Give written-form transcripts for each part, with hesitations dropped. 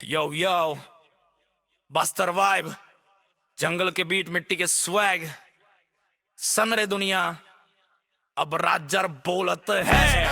यो यो Bastar vibe, जंगल के beat, मिट्टी के स्वैग, सन रे दुनिया अब राजर बोलत है।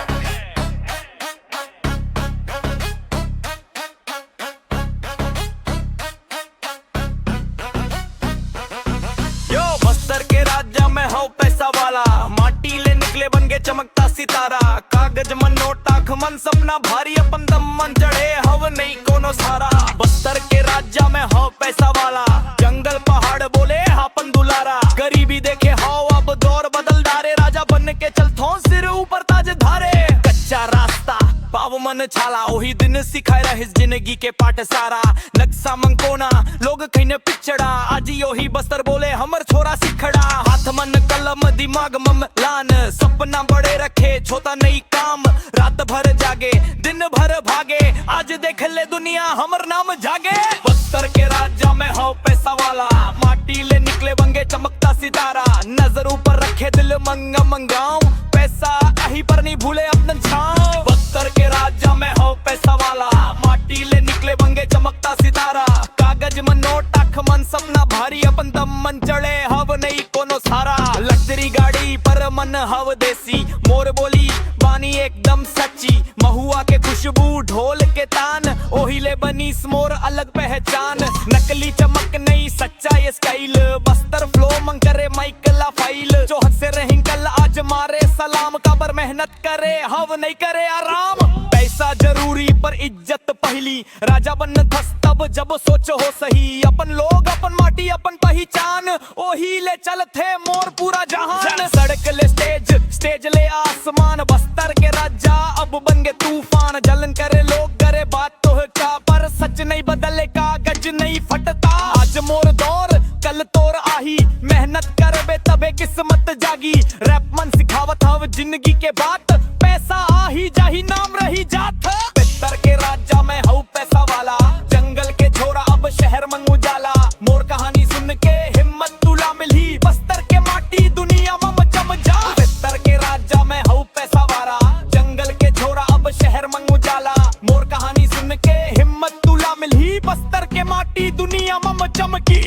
यो बस्तर के राजा में हो पैसा वाला, माटी ले निकले बन के चमकता सितारा, कागज मन नोट आँख मन सपना भारी, अपन दम मन चढ़े हव नहीं कोनो सारा। बस्तर के राजा में हो पैसा वाला, जंगल पहाड़ बोले हापन दुलारा, गरीबी देखे हो अब दौर बदल डारे, राजा बन के चलथो सिर ऊपर ताज धारे। कच्चा रास्ता पाव मन छाला, ओही दिन सिखाए रहिस जिंदगी के पाठ सारा, नक्शा मंकोना लोग कहीं पिछड़ा, आज योही बस्तर बोले हमर छोरा सिखड़ा। हाथ मन कलम दिमाग मम लान, सपना बड़े रखे छोटा नहीं काम, रात भर जागे दिन भर भागे, आज देख ले दुनिया हमर नाम जागे। बस्तर के राजा में हो पैसा वाला, माटी ले निकले बंगे चमकता सितारा, नजर ऊपर रखे दिल मंगा मंगाऊं, पैसा अही पर नहीं भूले अपना छाँव। बस्तर के राजा में हो पैसा वाला, माटी ले निकले बंगे चमकता सितारा, कागज मन नोट आँख मन सपना भारी, अपन दम मन चढ़े हव नहीं कोनो सारा। लग्जरी गाड़ी पर मन हव देसी, मोर बोली बानी एकदम सच्ची, महुआ के खुशबू ढोल के तान, ओही ले बनी मोर अलग पहचान, नकली चमक नहीं सच्चा ये स्टाइल, बस्तर फ्लो मंग करे माइकला फाइल, जो हद से रही कल आज मारे सलाम, कबर मेहनत करे हव नहीं करे आराम। पैसा जरूरी पर इज्जत पहली, राजा बन धस तब जब सोच हो सही, अपन लोग अपन माटी अपन पहचान, ओही ले चलते मोर पूरा जहान। सड़क ले स्टेज स्टेज ले आसमान, बस्तर के राजा अब बन गए तूफान, जलन करे लोग करे बात तो है क्या, पर सच नहीं बदले कागज नहीं फटता, आज मोर दौर कल तोर आही, मेहनत करबे तबे किस्मत जागी, रैप मन सिखावत हव जिंदगी के बात, पैसा आही जाही नाम रही जात। बस्तर के राजा में हूँ पैसा वाला, जंगल के छोरा अब शहर में उजाला, मोर कहानी सुन के हिम्मत तुला मिली, बस्तर के माटी दुनिया में जम जा। बस्तर के राजा में हूँ पैसा वाला, जंगल के छोरा अब शहर में उजाला, मोर कहानी सुन के हिम्मत तुला मिली, बस्तर के माटी दुनिया में चमकी।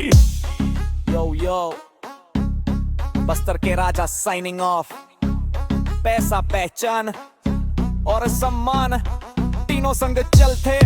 यो यो बस्तर के राजा साइनिंग ऑफ, पैसा पहचान और सम्मान तीनों संग चलते।